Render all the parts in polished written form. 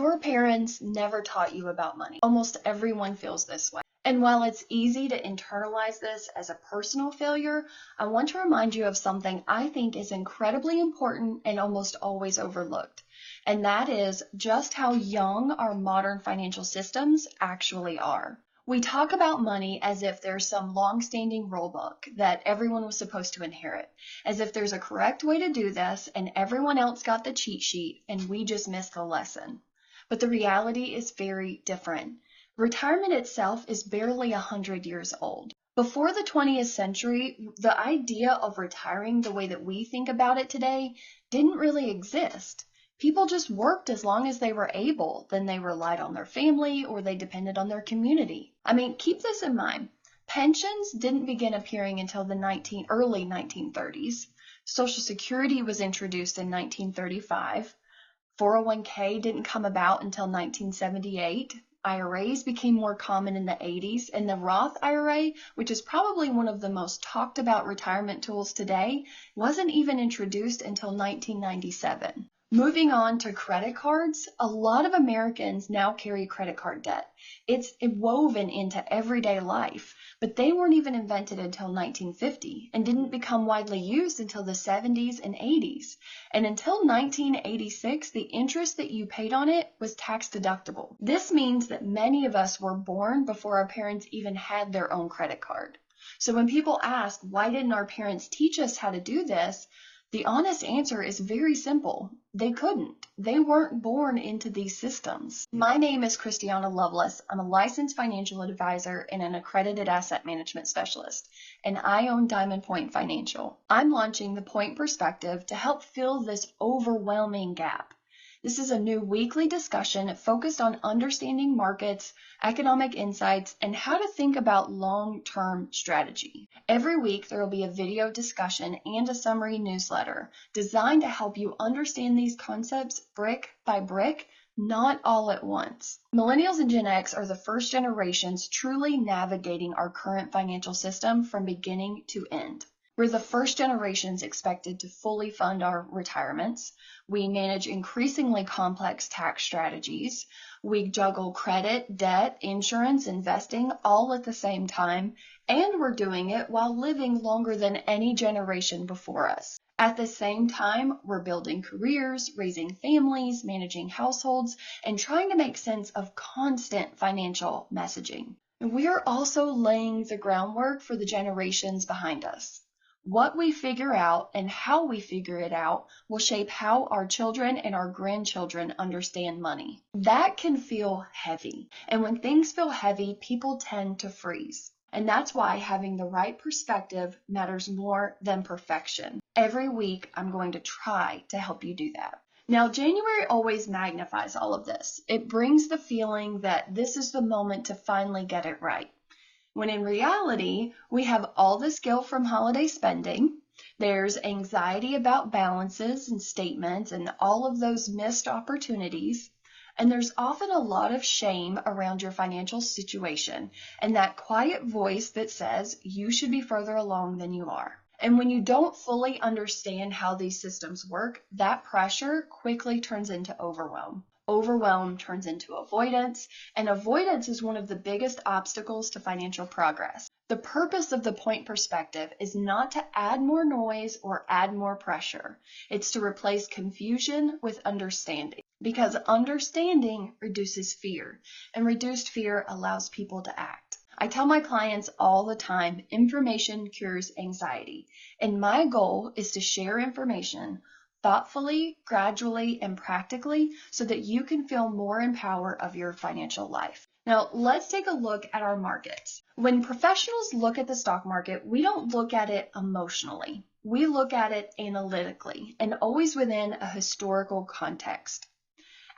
Your parents never taught you about money. Almost everyone feels this way. And while it's easy to internalize this as a personal failure, I want to remind you of something I think is incredibly important and almost always overlooked. And that is just how young our modern financial systems actually are. We talk about money as if there's some long-standing rule book that everyone was supposed to inherit, as if there's a correct way to do this and everyone else got the cheat sheet and we just missed the lesson. But the reality is very different. Retirement itself is barely 100 years old. Before the 20th century, the idea of retiring the way that we think about it today didn't really exist. People just worked as long as they were able, then they relied on their family or they depended on their community. I mean, keep this in mind. Pensions didn't begin appearing until the early 1930s. Social Security was introduced in 1935. 401k didn't come about until 1978. IRAs became more common in the 80s, and the Roth IRA, which is probably one of the most talked about retirement tools today, wasn't even introduced until 1997. Moving on to credit cards, a lot of Americans now carry credit card debt. It's woven into everyday life, but they weren't even invented until 1950 and didn't become widely used until the 70s and 80s. And until 1986, the interest that you paid on it was tax deductible. This means that many of us were born before our parents even had their own credit card. So when people ask, why didn't our parents teach us how to do this? The honest answer is very simple. They couldn't. They weren't born into these systems. My name is Christiana Lovelace. I'm a licensed financial advisor and an accredited asset management specialist, and I own Diamond Point Financial. I'm launching the Pointe Perspective to help fill this overwhelming gap. This is a new weekly discussion focused on understanding markets, economic insights, and how to think about long-term strategy. Every week, there will be a video discussion and a summary newsletter designed to help you understand these concepts brick by brick, not all at once. Millennials and Gen X are the first generations truly navigating our current financial system from beginning to end. We're the first generations expected to fully fund our retirements. We manage increasingly complex tax strategies. We juggle credit, debt, insurance, investing all at the same time, and we're doing it while living longer than any generation before us. At the same time, we're building careers, raising families, managing households, and trying to make sense of constant financial messaging. And we are also laying the groundwork for the generations behind us. What we figure out and how we figure it out will shape how our children and our grandchildren understand money. That can feel heavy. And when things feel heavy, people tend to freeze. And that's why having the right perspective matters more than perfection. Every week, I'm going to try to help you do that. Now, January always magnifies all of this. It brings the feeling that this is the moment to finally get it right. When in reality, we have all this guilt from holiday spending, there's anxiety about balances and statements and all of those missed opportunities, and there's often a lot of shame around your financial situation and that quiet voice that says you should be further along than you are. And when you don't fully understand how these systems work, that pressure quickly turns into overwhelm. Overwhelm turns into avoidance, and avoidance is one of the biggest obstacles to financial progress. The purpose of the Pointe Perspective is not to add more noise or add more pressure. It's to replace confusion with understanding, because understanding reduces fear, and reduced fear allows people to act. I tell my clients all the time, information cures anxiety, and my goal is to share information thoughtfully, gradually, and practically so that you can feel more in power of your financial life. Now, let's take a look at our markets. When professionals look at the stock market, we don't look at it emotionally. We look at it analytically and always within a historical context.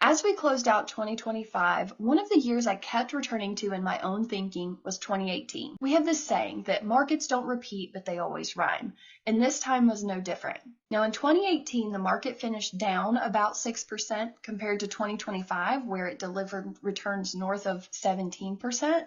As we closed out 2025, one of the years I kept returning to in my own thinking was 2018. We have this saying that markets don't repeat, but they always rhyme, and this time was no different. Now in 2018, the market finished down about 6% compared to 2025, where it delivered returns north of 17%.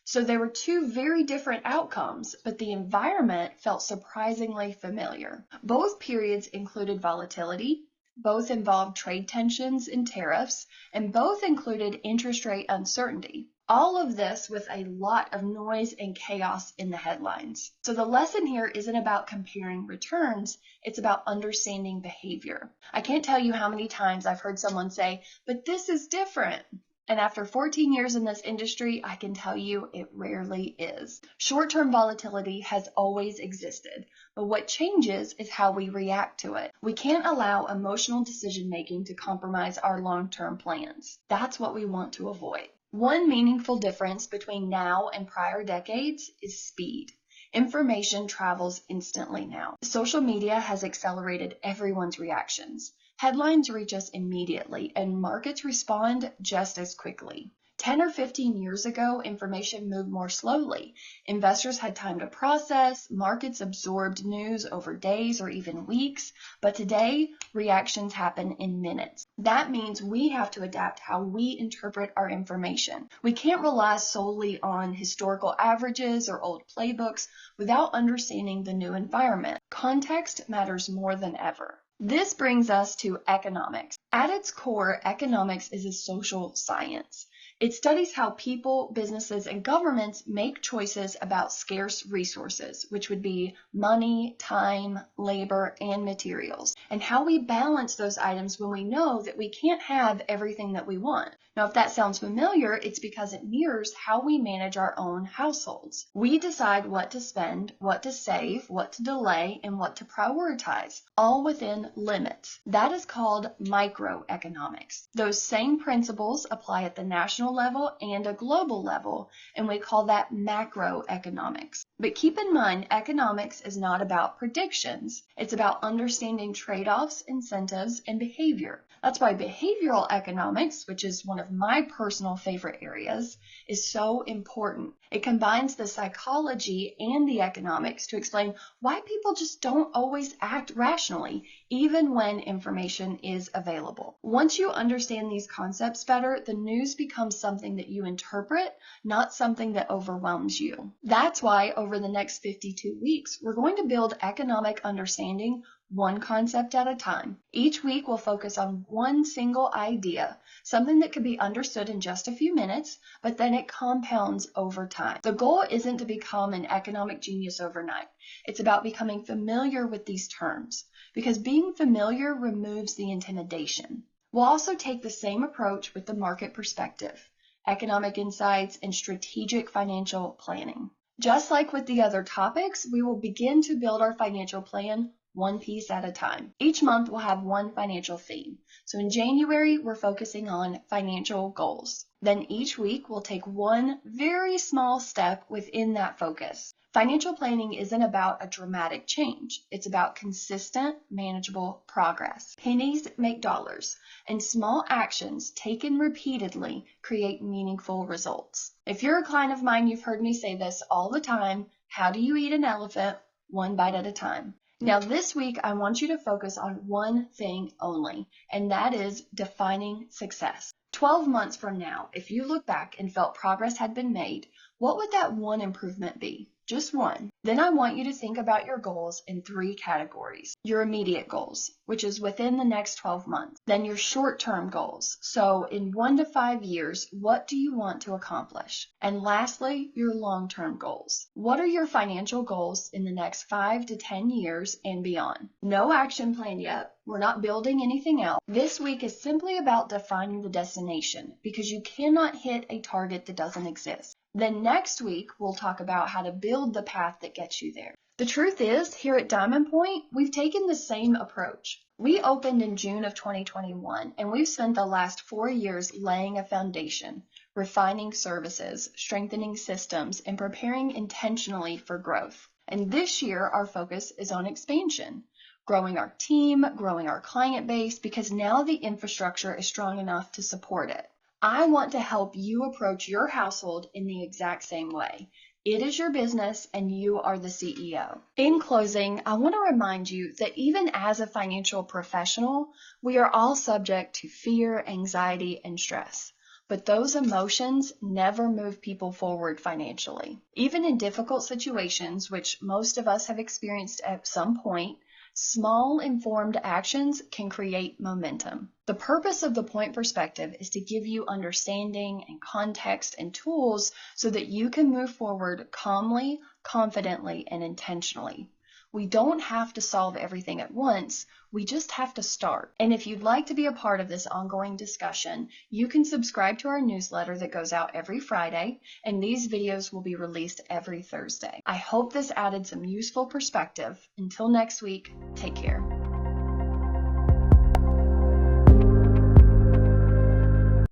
So there were two very different outcomes, but the environment felt surprisingly familiar. Both periods included volatility, Both involved trade tensions and tariffs, and both included interest rate uncertainty. All of this with a lot of noise and chaos in the headlines. So the lesson here isn't about comparing returns, it's about understanding behavior. I can't tell you how many times I've heard someone say, but this is different. And after 14 years in this industry, I can tell you it rarely is. Short-term volatility has always existed, but what changes is how we react to it. We can't allow emotional decision-making to compromise our long-term plans. That's what we want to avoid. One meaningful difference between now and prior decades is speed. Information travels instantly now. Social media has accelerated everyone's reactions. Headlines reach us immediately, and markets respond just as quickly. 10 or 15 years ago, information moved more slowly. Investors had time to process, markets absorbed news over days or even weeks, but today, reactions happen in minutes. That means we have to adapt how we interpret our information. We can't rely solely on historical averages or old playbooks without understanding the new environment. Context matters more than ever. This brings us to economics. At its core, economics is a social science. It studies how people, businesses, and governments make choices about scarce resources, which would be money, time, labor, and materials, and how we balance those items when we know that we can't have everything that we want. Now, if that sounds familiar, it's because it mirrors how we manage our own households. We decide what to spend, what to save, what to delay, and what to prioritize, all within limits. That is called microeconomics. Those same principles apply at the national level and a global level, and we call that macroeconomics. But keep in mind, economics is not about predictions. It's about understanding trade-offs, incentives, and behavior. That's why behavioral economics, which is one of my personal favorite areas, is so important. It combines the psychology and the economics to explain why people just don't always act rationally, even when information is available. Once you understand these concepts better, the news becomes something that you interpret, not something that overwhelms you. That's why over the next 52 weeks, we're going to build economic understanding one concept at a time. Each week we'll focus on one single idea, something that can be understood in just a few minutes, but then it compounds over time. The goal isn't to become an economic genius overnight. It's about becoming familiar with these terms, because being familiar removes the intimidation. We'll also take the same approach with the market perspective, economic insights, and strategic financial planning. Just like with the other topics, we will begin to build our financial plan one piece at a time. Each month we'll have one financial theme. So in January, we're focusing on financial goals. Then each week we'll take one very small step within that focus. Financial planning isn't about a dramatic change. It's about consistent, manageable progress. Pennies make dollars, and small actions taken repeatedly create meaningful results. If you're a client of mine, you've heard me say this all the time. How do you eat an elephant? One bite at a time. Now this week, I want you to focus on one thing only, and that is defining success. 12 months from now, if you look back and felt progress had been made, what would that one improvement be? Just one. Then I want you to think about your goals in 3 categories. Your immediate goals, which is within the next 12 months. Then your short-term goals. So in 1 to 5 years, what do you want to accomplish? And lastly, your long-term goals. What are your financial goals in the next 5 to 10 years and beyond? No action plan yet. We're not building anything out. This week is simply about defining the destination, because you cannot hit a target that doesn't exist. Then next week, we'll talk about how to build the path that gets you there. The truth is, here at Diamond Point, we've taken the same approach. We opened in June of 2021, and we've spent the last 4 years laying a foundation, refining services, strengthening systems, and preparing intentionally for growth. And this year, our focus is on expansion, growing our team, growing our client base, because now the infrastructure is strong enough to support it. I want to help you approach your household in the exact same way. It is your business and you are the CEO. In closing, I want to remind you that even as a financial professional, we are all subject to fear, anxiety, and stress. But those emotions never move people forward financially. Even in difficult situations, which most of us have experienced at some point, Small, informed actions can create momentum. The purpose of the Point Perspective is to give you understanding and context and tools so that you can move forward calmly, confidently, and intentionally. We don't have to solve everything at once, we just have to start. And if you'd like to be a part of this ongoing discussion, you can subscribe to our newsletter that goes out every Friday, and these videos will be released every Thursday. I hope this added some useful perspective. Until next week, take care.